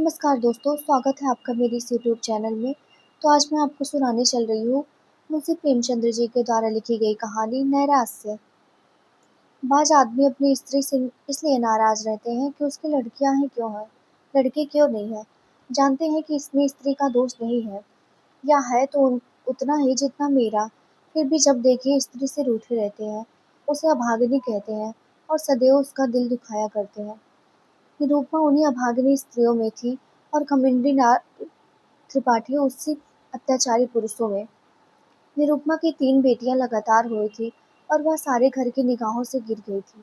नमस्कार दोस्तों, स्वागत है आपका मेरे इस यूट्यूब चैनल में। तो आज मैं आपको सुनाने चल रही हूँ मुंशी प्रेमचंद्र जी के द्वारा लिखी गई कहानी नैराश्य। बाज आदमी अपनी स्त्री से इसलिए नाराज रहते हैं कि उसकी लड़कियां ही क्यों हैं, लड़के क्यों नहीं है। जानते हैं कि इसमें स्त्री का दोष नहीं है, या है तो उतना ही जितना मेरा। फिर भी जब देखिए स्त्री से रूठे रहते हैं, उसे अभागिनी कहते हैं और सदैव उसका दिल दुखाया करते हैं। निरूपमा उन्हीं अभागिनी स्त्रियों में थी और घमंडी त्रिपाठी उसी अत्याचारी पुरुषों में। निरुपमा की 3 बेटियां लगातार हुई थी और वह सारे घर की निगाहों से गिर गई थी।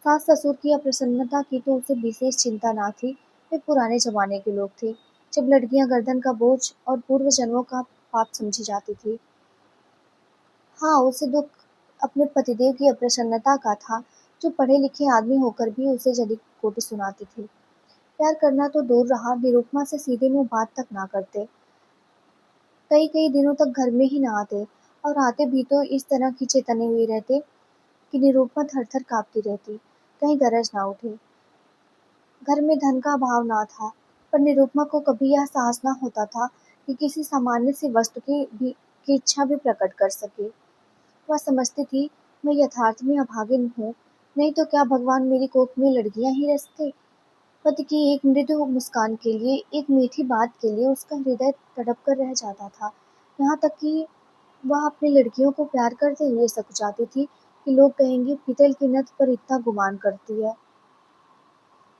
सास ससुर की अप्रसन्नता की तो उसे विशेष चिंता ना थी। वे पुराने जमाने के लोग थे, जब लड़कियां गर्दन का बोझ और पूर्व जन्मों का पाप समझी जाती थी। हाँ, उसे दुख अपने पतिदेव की अप्रसन्नता का था, जो पढ़े लिखे आदमी होकर भी उसे जली कोटी सुनाती थी। प्यार करना तो दूर रहा, निरुपमा से सीधे मुंह बात तक ना करते। कई कई दिनों तक घर में ही ना आते, और आते भी तो इस तरह खींचे तने हुए रहते कि निरुपमा थर थर कांपती रहती, कहीं गरज ना उठे। घर में धन का अभाव ना था, पर निरुपमा को कभी यह साहस ना होता था कि किसी सामान्य सी वस्तु की इच्छा भी प्रकट कर सके। वह समझती थी, मैं यथार्थ में अभागिन हूँ, नहीं तो क्या भगवान मेरी कोख में लड़कियां ही रचते। पति की एक मृदु मुस्कान के लिए, एक मीठी बात के लिए उसका हृदय तड़प कर रह जाता था। यहाँ तक कि वह अपनी लड़कियों को प्यार करते हुए सकुचाती थी कि लोग कहेंगे पीतल की नथ पर इतना गुमान करती है।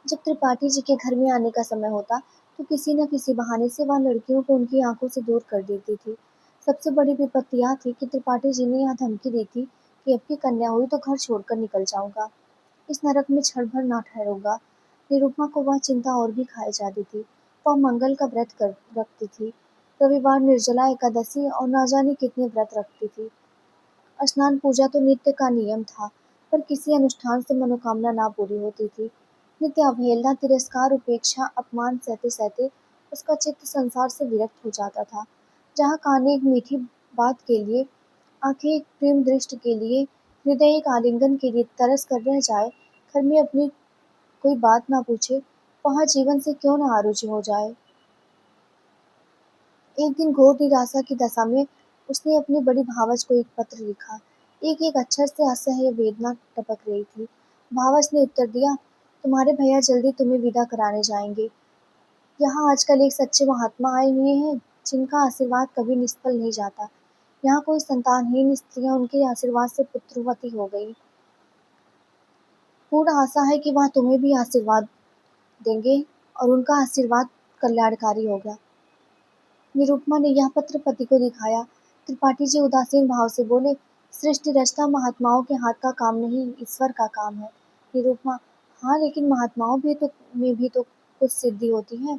जब त्रिपाठी जी के घर में आने का समय होता, तो किसी न किसी बहाने से वह लड़कियों को उनकी आंखों से दूर कर देती थी। सबसे बड़ी विपत्ति यह थी कि त्रिपाठी जी ने यह धमकी दी थी कि अब की कन्या हुई तो घर छोड़कर निकल जाऊंगा, इस नरक में क्षण भर ना ठहरूंगा। निरुपमा को वह चिंता और भी खाई जाती थी। वह मंगल का व्रत कर रखती थी, रविवार निर्जला एकादशी और न जाने कितने व्रत रखती थी। स्नान पूजा तो नित्य का नियम था, पर किसी अनुष्ठान से मनोकामना ना पूरी होती थी। नित्य अवहेलना, तिरस्कार, उपेक्षा, अपमान सहते सहते उसका चित्त संसार से विरक्त हो जाता था। जहाँ कान एक मीठी बात के लिए, आंखें एक प्रेम दृष्टि के लिए, हृदय एक आलिंगन के लिए तरस कर रह जाए, घर में अपनी कोई बात ना पूछे, वहाँ जीवन से क्यों न आरुचि हो जाए। एक दिन घोर निराशा की दशा में उसने अपनी बड़ी भावज को एक पत्र लिखा। एक एक अक्षर से असह्य वेदना टपक रही थी। भावज ने उत्तर दिया, तुम्हारे भैया जल्दी तुम्हें विदा कराने जाएंगे। यहाँ आजकल एक सच्चे महात्मा आए हुए हैं, जिनका आशीर्वाद कभी निष्फल नहीं जाता। यहाँ कोई संतानहीन स्त्रियां उनके आशीर्वाद से पुत्रवती हो गई। पूर्ण आशा है कि वह तुम्हें भी आशीर्वाद देंगे, और उनका आशीर्वाद कल्याणकारी होगा। निरुपमा ने यह पत्र पति को दिखाया। त्रिपाठी जी उदासीन भाव से बोले, सृष्टि रचना महात्माओं के हाथ का काम नहीं, ईश्वर का काम है। निरुपमा, हाँ लेकिन महात्माओं भी तो में भी तो कुछ सिद्धि होती है।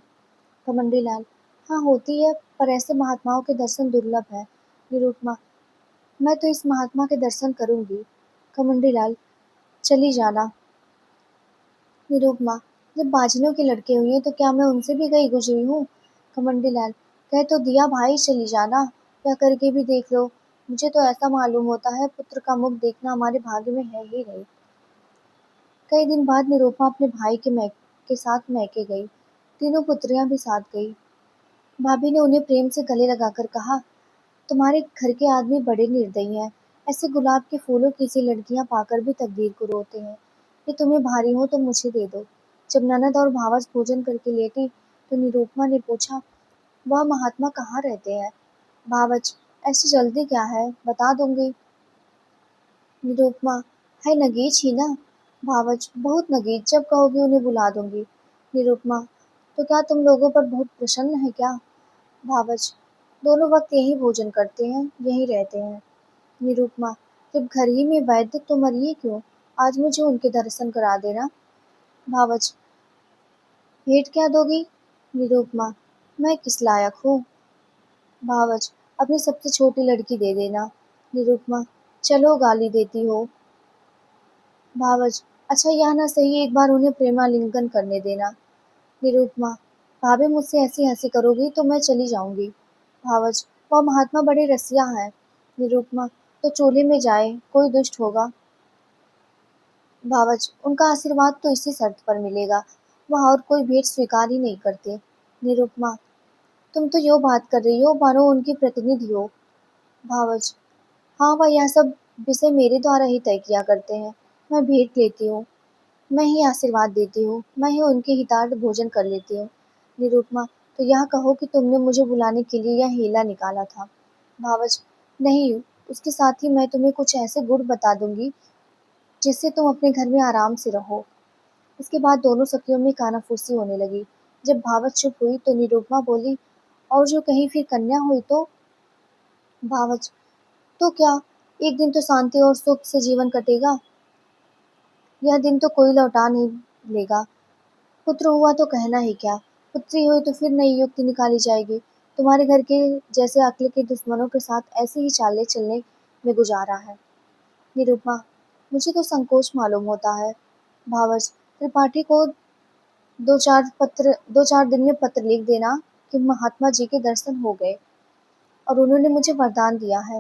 कमंडी लाल, हाँ होती है, पर ऐसे महात्माओं के दर्शन दुर्लभ है। निरुपमा, मैं तो इस महात्मा के दर्शन करूंगी। कमंडी लाल, चली जाना। निरुपमा, जब बाजिनों के लड़के हुए तो क्या मैं उनसे भी गई गुजरी हूँ। कमंडी लाल, कह तो दिया भाई चली जाना, क्या करके भी देख लो। मुझे तो ऐसा मालूम होता है पुत्र का मुख देखना हमारे भाग्य में है ही नहीं। कई दिन बाद निरुपमा अपने भाई के साथ मैके गई। तीनों पुत्रियां भी साथ गई। भाभी ने उन्हें प्रेम से गले लगाकर कहा, तुम्हारे घर के आदमी बड़े निर्दयी हैं। ऐसे गुलाब के फूलों की सी लड़कियां पाकर भी तकदीर को रोते हैं। ये तुम्हें भारी हो तो मुझे दे दो। जब ननद और भावज भोजन करके लेटी, तो निरुपमा ने पूछा, वह महात्मा कहाँ रहते हैं। भावज, ऐसी जल्दी क्या है, बता दूंगी। निरुपमा, है नगीच ही ना। भावज, बहुत नगीच, जब कहोगी उन्हें बुला दूंगी। निरुपमा, तो क्या तुम लोगों पर बहुत प्रसन्न है क्या। भावज, दोनों वक्त यही भोजन करते हैं, यही रहते हैं। निरुपमा, जब घर ही में वैद्य तो मरिए क्यों, आज मुझे उनके दर्शन करा देना। भावज, भेंट क्या दोगी। निरुपमा, मैं किस लायक हूँ। भावज, अपनी सबसे छोटी लड़की दे देना। निरुपमा, चलो गाली देती हो। भावज, अच्छा यह ना सही, एक बार उन्हें प्रेमालिंगन करने देना। निरुपमा, भाभी मुझसे ऐसी हंसी करोगी तो मैं चली जाऊंगी। भावज, वह महात्मा बड़े रसिया है। निरुपमा, तो चूल्हे में जाए, कोई दुष्ट होगा। भावज, उनका आशीर्वाद तो इसी शर्त पर मिलेगा, वह और कोई भेंट स्वीकार ही नहीं करते। निरुपमा, तुम तो यूँ बात कर रही हो मानो उनकी प्रतिनिधि हो। भावज, हाँ, वह यह सब विषय मेरे द्वारा ही तय किया करते हैं। मैं भेंट लेती हूँ, मैं ही आशीर्वाद देती हूँ, मैं ही उनके हितार्थ भोजन कर लेती हूँ। निरुपमा, तो यह कहो कि तुमने मुझे बुलाने के लिए यह हीला निकाला था। भावज, नहीं, उसके साथ ही मैं तुम्हें कुछ ऐसे गुण बता दूंगी जिससे तुम अपने घर में आराम से रहो। इसके बाद दोनों सखियों में कानाफूसी होने लगी। जब भावज चुप हुई तो निरुपमा बोली, और जो कहीं फिर कन्या हुई तो? भावज, तो क्या, एक दिन तो शांति और सुख से जीवन कटेगा। यह दिन तो कोई लौटा नहीं लेगा। पुत्र हुआ तो कहना ही क्या, पुत्री हुई तो फिर नई युक्ति निकाली जाएगी। तुम्हारे घर के जैसे अक्ल के दुश्मनों के साथ ऐसे ही चाले चलने में गुजारा है। निरुपमा, मुझे तो संकोच मालूम होता है। भावज, त्रिपाठी को दो चार दिन में पत्र लिख देना कि महात्मा जी के दर्शन हो गए और उन्होंने मुझे वरदान दिया है।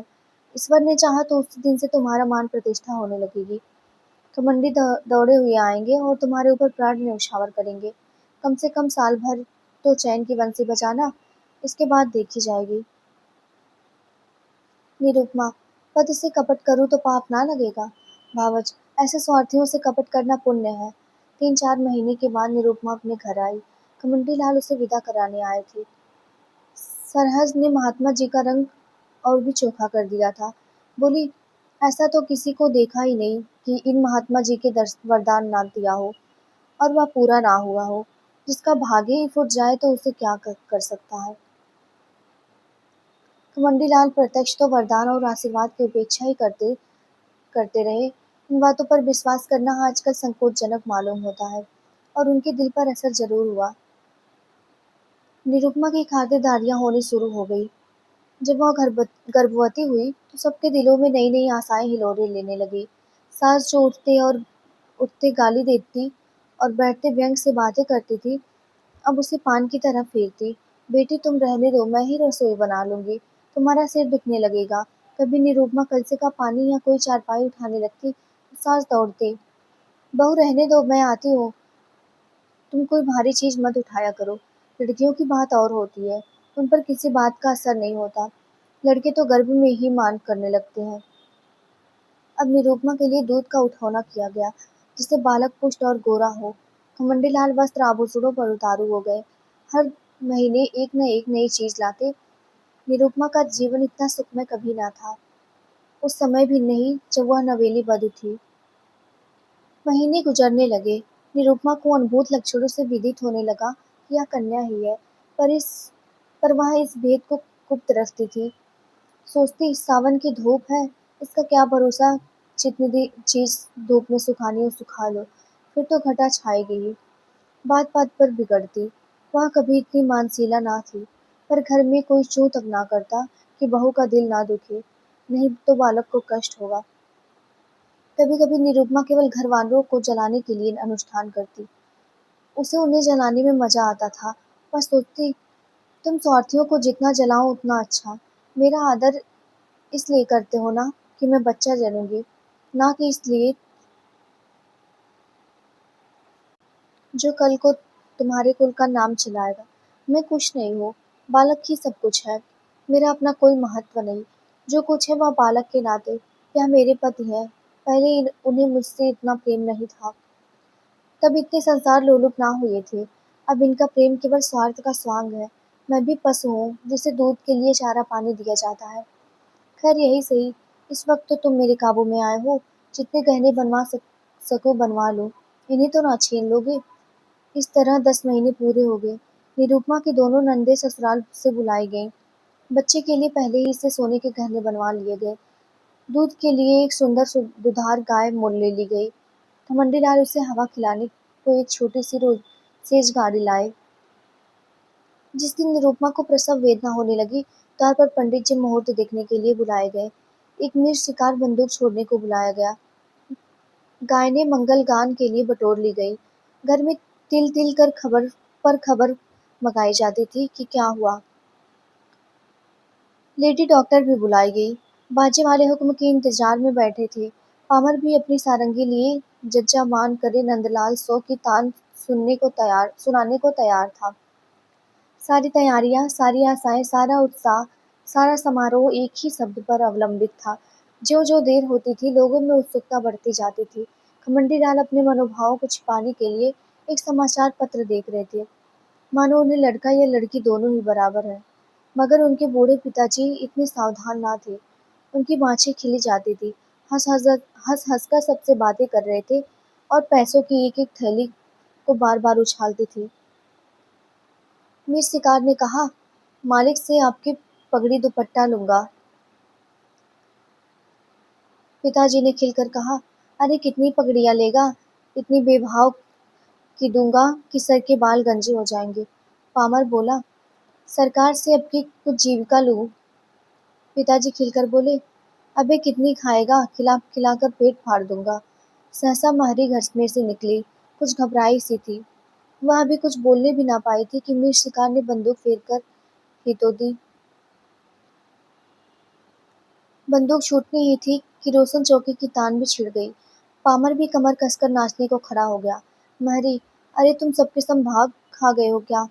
ईश्वर ने चाहा तो उस दिन से तुम्हारा मान प्रतिष्ठा होने लगेगी। घमंडी दौड़े हुए आएंगे और तुम्हारे ऊपर प्राण न्यौछावर करेंगे। कम से कम साल भर तो चैन की बंसी बजाना, इसके बाद देखी जाएगी। निरुपमा, पति से कपट करूँ तो पाप ना लगेगा। भावज, ऐसे स्वार्थियों से कपट करना पुण्य है। 3-4 महीने के बाद निरुपमा अपने घर आई। घमंडी लाल उसे विदा कराने आए थे। सरहज ने महात्मा जी का रंग और भी चोखा कर दिया था। बोली, ऐसा तो किसी को देखा ही नहीं कि इन महात्मा जी के दर्श वरदान ना दिया हो और वह पूरा ना हुआ हो। जिसका भाग्य ही फुट जाए तो उसे क्या कर सकता है। घमंडीलाल प्रत्यक्ष तो वरदान और आशीर्वाद की उपेक्षा ही करते करते रहे। इन बातों पर विश्वास करना आजकल संकोचजनक मालूम होता है और उनके दिल पर असर जरूर हुआ। निरुपमा की खातिरदारियां होनी शुरू हो गई। जब वह गर्भवती हुई तो सबके दिलों में नई नई आशाएं हिलोरे लेने लगी। सास जो उठते गाली देती और बैठते व्यंग से बातें करती थी, अब उसे पान की तरह फेरती। बेटी तुम रहने दो, मैं ही रसोई बना लूंगी, तुम्हारा सिर दुखने लगेगा। कभी निरुपमा कलसे का पानी या कोई चारपाई उठाने लगती, सास दौड़ते, बहू रहने दो, मैं आती हूँ, तुम कोई भारी चीज मत उठाया करो। लड़कियों की बात और होती है, उन पर किसी बात का असर नहीं होता। लड़के तो गर्भ में ही मान करने लगते हैं। अब निरुपमा के लिए दूध का उठौना किया गया, जिससे बालक पुष्ट और गोरा हो। घमंडीलाल वस्त्र आभूषणों पर उतारू हो गए। हर महीने एक न एक नई चीज लाते। निरुपमा का जीवन इतना सुखमय कभी ना था। उस समय भी नहीं जब वह नवेली वधू थी। महीने गुजरने लगे। निरुपमा को अनुभूत लक्षणों से विदित होने लगा कि यह कन्या ही है, पर इस पर वह इस भेद को गुप्त रखती थी। सोचती, सावन की धूप है, इसका क्या भरोसा, जितनी चीज धूप में सुखानी हो सुखा लो, फिर तो घटा छाएगी ही। बात बात पर बिगड़ती। वह कभी इतनी मानसीला ना थी, पर घर में कोई चूं तक ना करता कि बहू का दिल ना दुखे, नहीं तो बालक को कष्ट होगा। कभी कभी निरुपमा केवल घर वालों को जलाने के लिए अनुष्ठान करती। उसे उन्हें जलाने में मजा आता था। वह सोचती, तुम स्वार्थियों को जितना जलाओ उतना अच्छा। मेरा आदर इसलिए करते हो ना कि मैं बच्चा जनूंगी, ना कि इसलिए जो कल को तुम्हारे कुल का नाम चलाएगा। मैं कुछ नहीं हूँ, बालक ही सब कुछ है। मेरा अपना कोई महत्व नहीं, जो कुछ है वह बालक के नाते। यह मेरे पति हैं, पहले उन्हें मुझसे इतना प्रेम नहीं था, तब इतने संसार लोलुप ना हुए थे। अब इनका प्रेम केवल स्वार्थ का स्वांग है। मैं भी पशु हूँ जिसे दूध के लिए चारा पानी दिया जाता है। खैर यही सही, इस वक्त तो तुम मेरे काबू में आए हो, जितने गहने बनवा सको बनवा लो, इन्हें तो ना छीन लोगे। इस तरह 10 महीने पूरे हो गए। निरुपमा की दोनों नंदे ससुराल से बुलाई गईं। बच्चे के लिए पहले ही से सोने के गहने बनवा लिए गए। दूध के लिए एक सुंदर दुधार गाय मोल ले ली गई। घमंडीलाल उसे हवा खिलाने को एक छोटी सी रोज सेज गाड़ी लाए। जिस दिन निरुपमा को प्रसव वेदना होने लगी, द्वार पर पंडित जी मुहूर्त देखने के लिए बुलाए गए। एक निर्शिकार बंदूक छोड़ने को बुलाया गया। गाय ने मंगल गान के लिए बटोर ली गई। घर में तिल तिल कर खबर मंगाई जाती थी कि क्या हुआ। लेडी डॉक्टर भी बुलाई गई। बाजे वाले हुक्म के इंतजार में बैठे थे। पामर भी अपनी सारंगी लिए जज्जा मान करे नंदलाल सो की तान सुनाने को तैयार था। सारी तैयारियां, सारी आशाएं, सारा उत्साह, सारा समारोह एक ही शब्द पर अवलंबित था। ज्यों ज्यों देर होती थी, लोगों में उत्सुकता बढ़ती जाती थी। खमंडी लाल अपने मनोभावों को छिपाने के लिए एक समाचार पत्र देख रहे थे, मानो उन्हें लड़का या लड़की दोनों ही बराबर है। मगर उनके बूढ़े पिताजी इतने सावधान ना थे। उनकी बाँछें खिली जाती थी, हँस-हँस कर सबसे बातें कर रहे थे और पैसों की एक-एक थैली को बार-बार उछालते थे। मीर शिकार ने कहा, मालिक से आपकी पगड़ी दुपट्टा लूँगा। पिताजी ने खिलकर कहा, अरे कितनी पगड़ियाँ लेगा? इतनी बेभाव की दूँगा कि सर के बाल गंजे हो जाएंगे। पामर बोला, सरकार से अब की कुछ जीविका लूँ। पिताजी खिलकर बोले, अबे कितनी खाएगा? खिला खिलाकर पेट फाड़ दूंगा। सहसा महरी घर में से निकली, कुछ घबराई सी थी। वह अभी कुछ बोलने भी ना पाई थी कि मीर शिकार ने बंदूक फेर कर ही तो दी। बंदूक छूटनी ही थी कि रोशन चौकी की तान भी छिड़ गई। पामर भी कमर कसकर नाचने को खड़ा हो गया। महरी, अरे तुम सबके सब भाग खा गए हो क्या?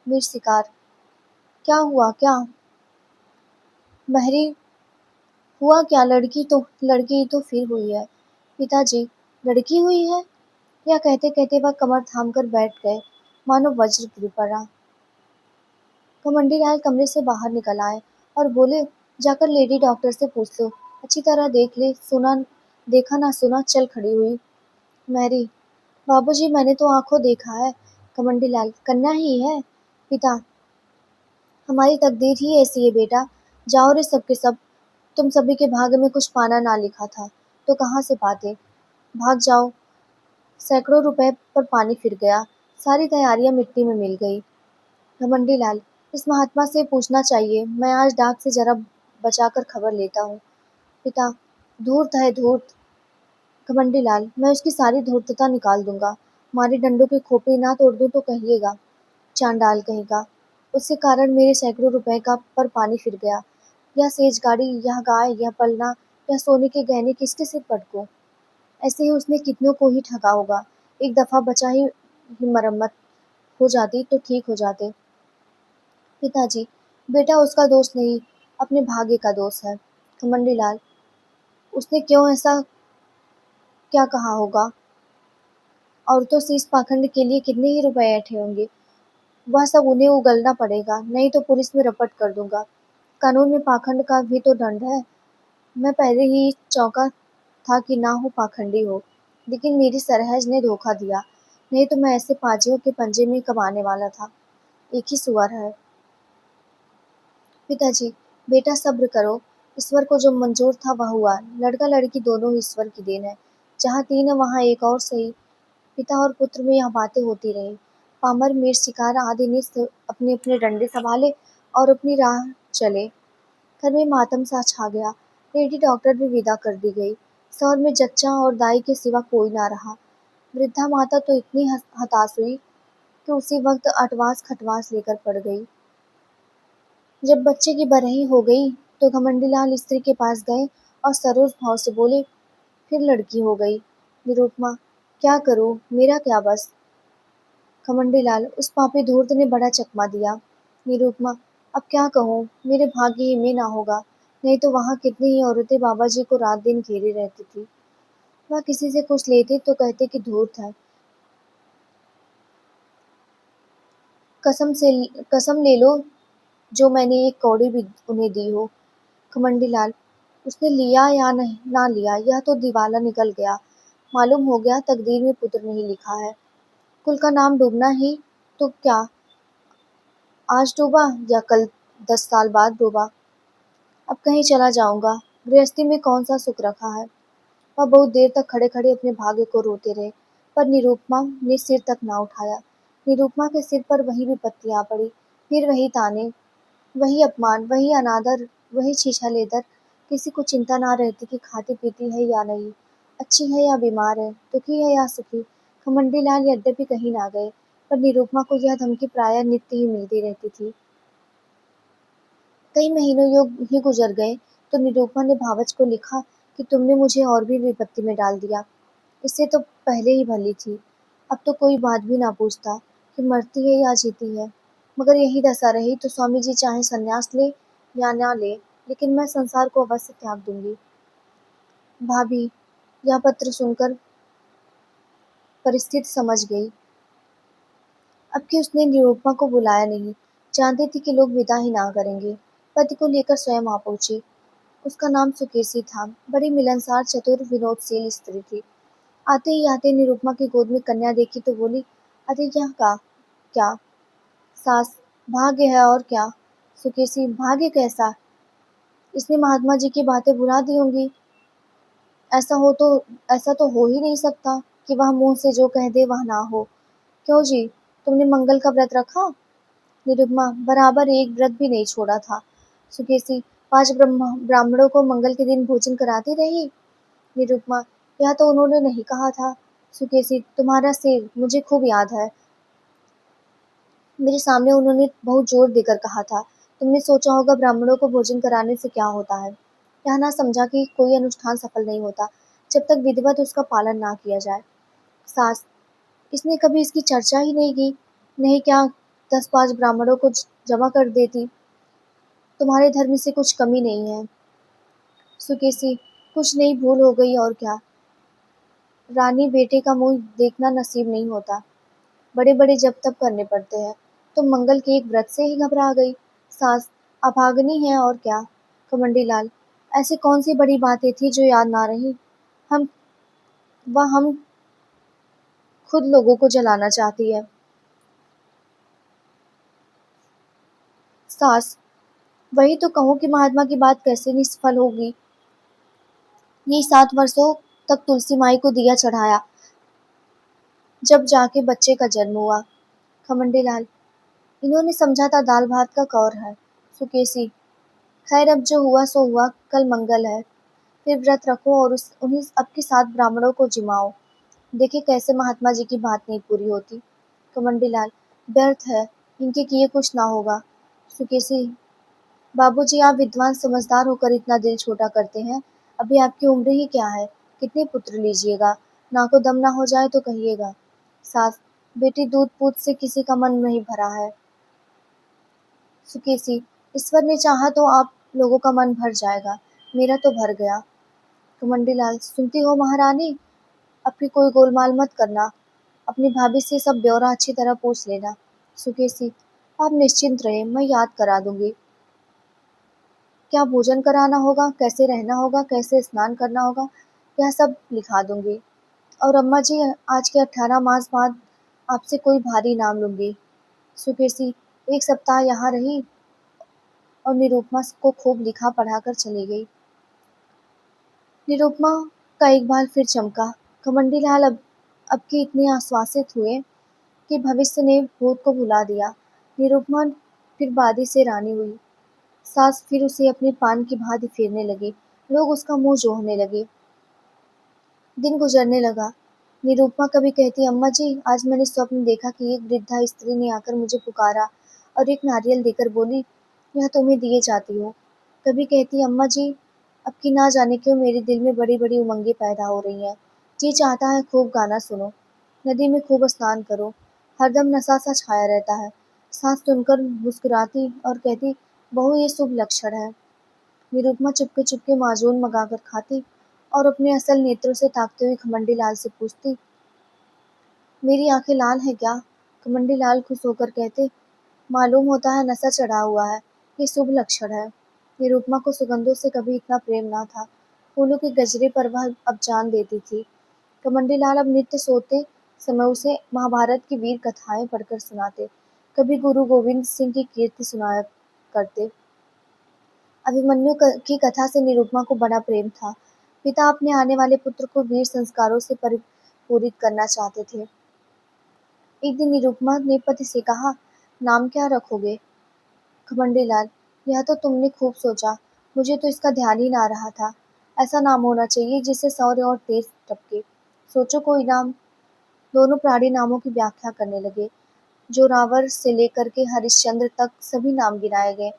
मीर शिकार, क्या हुआ क्या? महरी, हुआ क्या? लड़की तो फिर हुई है। पिताजी, लड़की हुई है? यह कहते कहते वह कमर थाम कर बैठ गए, मानो वज्र गिर पड़ा। कमंडी लाल कमरे से बाहर निकल आए और बोले, जाकर लेडी डॉक्टर से पूछ लो, अच्छी तरह देख ले, सुना देखा ना सुना चल खड़ी हुई। मैरी, बाबूजी मैंने तो आंखों देखा है। कमंडी लाल, कन्या ही है। पिता, हमारी तकदीर ही ऐसी है बेटा। जाओ रे सबके सब, तुम सभी के भाग्य में कुछ पाना ना लिखा था तो कहाँ से पाते? भाग जाओ। सैकड़ों रुपए पर पानी फिर गया, सारी तैयारियां मिट्टी में मिल गई। घमंडी लाल, इस महात्मा से पूछना चाहिए, मैं आज डाक से जरा बचाकर खबर लेता हूँ। पिता, धूर्त है धूर्त। घमंडी लाल, मैं उसकी सारी धूर्तता निकाल दूंगा, मारे डंडों की खोपड़ी ना तोड़ दूं तो कहिएगा, चांडाल कहेगा। उसके कारण मेरे सैकड़ों रुपए का पर पानी फिर गया। यह सेज गाड़ी, यह गाय, यह पलना, यह सोने के गहने किसके सिर पटकूं? ऐसे ही उसने कितनों को ही ठगा होगा। एक दफा बचा ही मरम्मत हो जाती तो ठीक हो जाते। पिताजी, बेटा उसका दोष नहीं, अपने भाग्य का दोष है। कमंडी लाल, उसने क्यों ऐसा क्या कहा होगा? औरतों से इस पाखंड के लिए कितने ही रुपए ऐंठे होंगे। वह सब उन्हें उगलना पड़ेगा, नहीं तो पुलिस में रपट कर दूंगा। कानून में पाखंड का भी तो दंड है। मैं पहले ही चौंका था कि ना हो पाखंडी हो, लेकिन मेरी सरहज ने धोखा दिया, नहीं तो मैं ऐसे पाजियों के पंजे में कब आने वाला था। एक ही सुअर है। पिताजी, बेटा सब्र करो, ईश्वर को जो मंजूर था वह हुआ। लड़का लड़की दोनों ही ईश्वर की देन है। जहाँ तीन है वहाँ एक और सही। पिता और पुत्र में यह बातें होती रही। पामर मीर शिकार आदि ने अपने अपने डंडे संभाले और अपनी राह चले। घर में मातम सा छा गया। लेडी डॉक्टर भी विदा कर दी गई। शहर में जच्चा और दाई के सिवा कोई ना रहा। वृद्धा माता तो इतनी हताश हुई कि उसी वक्त अटवास खटवास लेकर पड़ गई। जब बच्चे की बरही हो गई तो घमंडी लाल स्त्री के पास गए और सरोज भाव से बोले, फिर लड़की हो गई। निरुपमा, क्या करूं, मेरा क्या बस। घमंडी लाल, उस पापी धूर्त ने बड़ा चकमा दिया। निरुपमा, अब क्या कहूँ, मेरे भाग्य ही में ना होगा, नहीं तो वहाँ कितनी ही औरतें बाबा जी को रात दिन घेरे रहती थी। वह किसी से कुछ लेते तो कहते कि धूर्त है। कसम से कसम ले लो जो मैंने एक कौड़ी भी उन्हें दी हो। खमंडी लाल, उसने लिया या नहीं ना लिया यह तो दिवाला निकल गया। मालूम हो गया तकदीर में पुत्र नहीं लिखा है। कुल का नाम डूबना ही तो क्या आज डूबा या कल 10 साल बाद डूबा। अब कहीं चला जाऊंगा, गृहस्थी में कौन सा सुख रखा है। वह बहुत देर तक खड़े खड़े अपने भाग्य को रोते रहे, पर निरुपमा ने सिर तक ना उठाया। निरुपमा के सिर पर वही विपत्ति आ पड़ी, फिर वही ताने, वही अपमान, वही अनादर, वही छीछा-लेदर। किसी को चिंता ना रहती कि खाती-पीती है या नहीं, अच्छी है या बीमार है, दुखी है या सुखी। घमंडी लाल यद्यपि कहीं ना गए, पर निरुपमा को यह धमकी प्रायः नित्य ही मिलती रहती थी। कई महीनों यूं ही गुजर गए तो निरुपमा ने भावच को लिखा कि तुमने मुझे और भी विपत्ति में डाल दिया। इससे तो पहले ही भली थी। अब तो कोई बात भी ना पूछता कि मरती है या जीती है। मगर यही दशा रही तो स्वामी जी चाहे संन्यास ले या ना ले, लेकिन मैं संसार को अवश्य त्याग दूंगी। भाभी यह पत्र सुनकर परिस्थिति समझ गई। अब कि उसने निरुपमा को बुलाया नहीं, जानती थी कि लोग विदा ही ना करेंगे। पति को लेकर स्वयं आ पहुंची। उसका नाम सुकेसी था। बड़ी मिलनसार, चतुर, विनोदशील स्त्री थी। आते ही आते निरुपमा की गोद में कन्या देखी तो बोली, अरे यह का क्या सास, भाग्य है और क्या। सुकेसी, भाग्य कैसा? इसने महात्मा जी की बातें भुला दी होंगी। ऐसा हो तो ऐसा तो हो ही नहीं सकता कि वह मुंह से जो कह दे वह ना हो। क्यों जी, तुमने मंगल का व्रत रखा? निरुपमा, बराबर एक व्रत भी नहीं छोड़ा था। सुकेसी, 5 ब्राह्मणों को मंगल के दिन भोजन कराती रही। निरुपमा, यह तो उन्होंने नहीं कहा था। सुकेसी, तुम्हारा सिर मुझे खूब याद है। मेरे सामने उन्होंने बहुत जोर देकर कहा था। तुमने सोचा होगा ब्राह्मणों को भोजन कराने से क्या होता है। यह ना समझा कि कोई अनुष्ठान सफल नहीं होता जब तक विधिवत उसका पालन ना किया जाए। सास, इसने कभी इसकी चर्चा ही नहीं की। नहीं क्या 10-5 ब्राह्मणों को जमा कर देती। तुम्हारे धर्म से कुछ कमी नहीं है। सुकेसी, कुछ नहीं, भूल हो गई और क्या। रानी बेटे का मुंह देखना नसीब नहीं होता। बड़े बड़े जप तप करने पड़ते हैं। तुम मंगल के एक व्रत से ही घबरा गई। सास, अभागनी है और क्या। कमंडी लाल, ऐसी कौन सी बड़ी बातें थी जो याद ना रही। हम हम खुद लोगों को जलाना चाहती है। सास, वही तो कहूँ कि महात्मा की बात कैसे निष्फल होगी। ये 7 वर्षों तक तुलसी माई को दिया चढ़ाया, जब जाके बच्चे का जन्म हुआ। खमंडी लाल, इन्होंने समझा था दाल भात का कौर है। सुकेसी, खैर अब जो हुआ सो हुआ, कल मंगल है। फिर व्रत रखो और उन्हीं अब के 7 ब्राह्मणों को जिमाओ। देखे कैसे महात्मा जी की बात नहीं पूरी होती। कमंडी लाल, व्यर्थ है, इनके किए कुछ ना होगा। सुकेसी, बाबूजी आप विद्वान समझदार होकर इतना दिल छोटा करते हैं। अभी आपकी उम्र ही क्या है, कितने पुत्र लीजिएगा, नाको दम ना हो जाए तो कहिएगा। सास, बेटी दूध पूत से किसी का मन नहीं भरा है। सुकेसी, ईश्वर ने चाहा तो आप लोगों का मन भर जाएगा, मेरा तो भर गया। कमंडी लाल, सुनती हो महारानी, अपनी कोई गोलमाल मत करना। अपनी भाभी से सब ब्यौरा अच्छी तरह पूछ लेना। सुकेसी, आप निश्चिंत रहे, मैं याद करा दूंगी। क्या भोजन कराना होगा, कैसे रहना होगा, कैसे स्नान करना होगा, यह सब लिखा दूंगी। और अम्मा जी, आज के 18 मास बाद आपसे कोई भारी नाम लूंगी। सुकेसी, 1 सप्ताह यहाँ रही और निरुपमा को खूब लिखा पढ़ा कर चली गई। निरुपमा का एक बार फिर चमका। कमंडी लाल अब के इतने आश्वासित हुए कि भविष्य ने भूत को भुला दिया। निरुपमा फिर बादी से रानी हुई। सास फिर उसे अपने पान की भांति फेरने लगी। लोग उसका मुंह जोहने लगे। दिन गुजरने लगा। निरुपमा कभी कहती, अम्मा जी, आज मैंने स्वप्न देखा कि एक वृद्धा स्त्री ने आकर मुझे पुकारा और एक नारियल देकर बोली, यह तुम्हें दिए जाती हो। कभी कहती, अम्मा जी, अब की ना जाने क्यों मेरे दिल में बड़ी बड़ी उमंगें पैदा हो रही हैं। जी चाहता है खूब गाना सुनो, नदी में खूब स्नान करो, हरदम नशा सा छाया रहता है। सास सुनकर मुस्कुराती और कहती, बहू ये शुभ लक्षण है। निरुपमा चुपके चुपके माजून मंगाकर खाती और अपने असल नेत्रों से ताकते हुए खमंडी लाल से पूछती, मेरी आंखें लाल हैं क्या? खमंडी लाल खुश होकर कहते, मालूम होता है नशा चढ़ा हुआ है, ये शुभ लक्षण है। निरुपमा को सुगंधों से कभी इतना प्रेम ना था। फूलों के गजरे पर वह अब जान देती थी। कमंडी लाल अब नित्य सोते समय उसे महाभारत की वीर कथाएं पढ़कर सुनाते, कभी गुरु गोविंद सिंह की कीर्ति सुनाया करते। अभिमन्यु की कथा से निरुपमा को बड़ा प्रेम था। पिता अपने आने वाले पुत्र को वीर संस्कारों से परिपूरित करना चाहते थे। एक दिन निरुपमा ने पति से कहा, नाम क्या रखोगे? खमंडी लाल, यह तो तुमने खूब सोचा, मुझे तो इसका ध्यान ही ना रहा था। ऐसा नाम होना चाहिए जिससे शौर्य और तेज टपके। सोचो कोई नाम। दोनों प्राणी नामों की व्याख्या करने लगे। जोरावर से लेकर के हरिश्चंद्र तक सभी नाम गिनाए गए,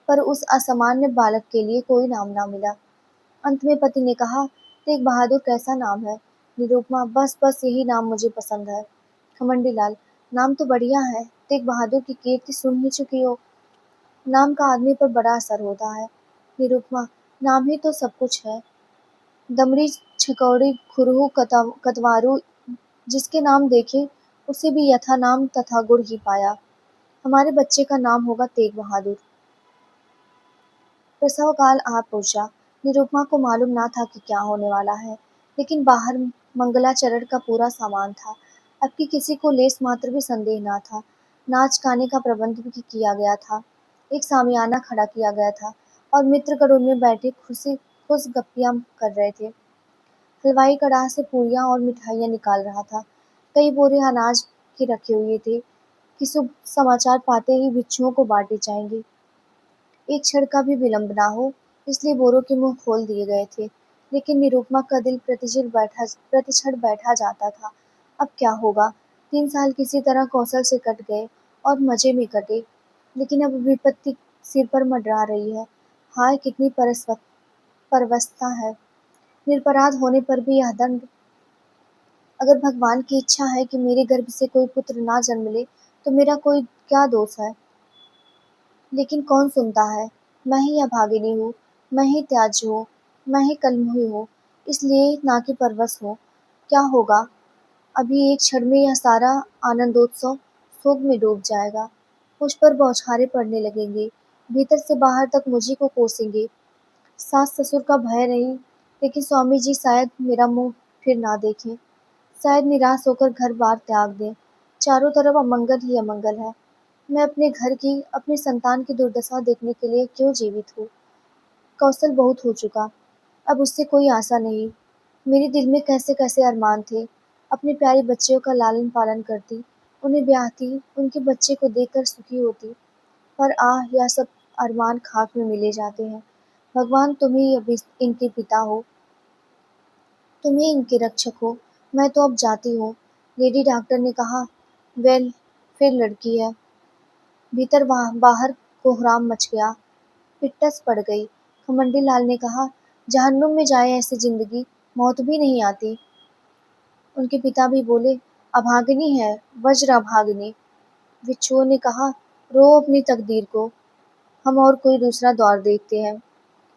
पर उस असामान्य बालक के लिए कोई नाम ना मिला। अंत में पति ने कहा, तेग बहादुर कैसा नाम है। निरुपमा, बस बस यही नाम मुझे पसंद है। खमंडी लाल, नाम तो बढ़िया है, तेग बहादुर की कीर्ति सुन ही चुकी हो। नाम का आदमी पर बड़ा असर होता है। निरुपमा, नाम ही तो सब कुछ है। दमड़ी, छकौड़ी, खुरहू, कतवारू, जिसके नाम देखे उसे भी यथा नाम तथा गुण ही पाया। हमारे बच्चे का नाम होगा तेग बहादुर। प्रसव काल आ पहुंचा। निरुपमा को मालूम ना था कि क्या होने वाला है, लेकिन बाहर मंगलाचरण का पूरा सामान था। अब की किसी को लेस मात्र भी संदेह ना था। नाच गाने का प्रबंध भी किया गया था। एक सामियाना खड़ा किया गया था और मित्रगण में बैठे खुशी खुश गप्पियां कर रहे थे। हलवाई कड़ाह से पूरियां और मिठाइयां निकाल रहा था। कई बोरे अनाज के रखे हुए थे कि शुभ समाचार पाते ही भिक्षुओं को बांटे जाएंगे। एक क्षण का भी विलंब ना हो, इसलिए बोरों के मुंह खोल दिए गए थे। लेकिन निरुपमा का दिल प्रतिक्षण बैठा जाता था। अब क्या होगा? 3 साल किसी तरह कौशल से कट गए और मजे में कटे, लेकिन अब विपत्ति सिर पर मंडरा रही है। हाय कितनी परवस्ता है! निरपराध होने पर भी यह दंड। अगर भगवान की इच्छा है कि मेरे गर्भ से कोई पुत्र ना जन्म ले, तो मेरा कोई क्या दोष है? लेकिन कौन सुनता है? मैं ही अभागिनी हूँ, मैं ही त्याज्य हूँ, मैं ही कलमुही हूँ, इसलिए ना कि परवश हूँ। क्या होगा? अभी एक क्षण में यह सारा आनंदोत्सव शोक में डूब जाएगा। मुझ पर बौछारें पड़ने लगेंगी, भीतर से बाहर तक मुझी को कोसेंगे। सास ससुर का भय नहीं, लेकिन स्वामी जी शायद मेरा मुंह फिर ना देखें, शायद निराश होकर घर बार त्याग दें। चारों तरफ अमंगल ही अमंगल है। मैं अपने घर की, अपनी संतान की दुर्दशा देखने के लिए क्यों जीवित हूँ? कौशल बहुत हो चुका, अब उससे कोई आशा नहीं। मेरे दिल में कैसे कैसे अरमान थे। अपने प्यारे बच्चियों का लालन पालन करती, उन्हें ब्याहती, उनके बच्चे को देखकर सुखी होती। पर यह सब अरमान खाक में मिले जाते हैं। भगवान तुम ही अभी इनके पिता हो, तुम ही इनके रक्षक हो। मैं तो अब जाती हूँ। लेडी डॉक्टर ने कहा। वेल, फिर लड़की है। भीतर बाहर कोहराम मच गया। पिट्टस पड़ गई। खमंडी लाल ने कहा, जहन्नुम में जाए ऐसी जिंदगी, मौत भी नहीं आती। उनके पिता भी बोले, अभागिनी है, वज्र अभागिनी। बिच्छुओं ने कहा, रो अपनी तकदीर को, हम और कोई दूसरा द्वार देखते हैं।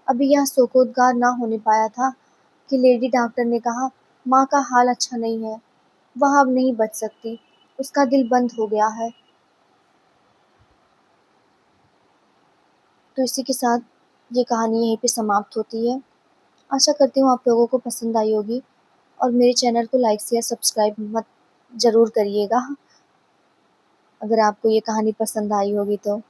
अभी यह शोकोद्गार ना होने पाया था कि लेडी डॉक्टर ने कहा, माँ का हाल अच्छा नहीं है, वह अब नहीं बच सकती, उसका दिल बंद हो गया है। तो इसी के साथ ये कहानी यहीं पे समाप्त होती है। आशा करती हूँ आप लोगों को पसंद आई होगी और मेरे चैनल को लाइक शेयर सब्सक्राइब मत ज़रूर करिएगा, अगर आपको ये कहानी पसंद आई होगी तो।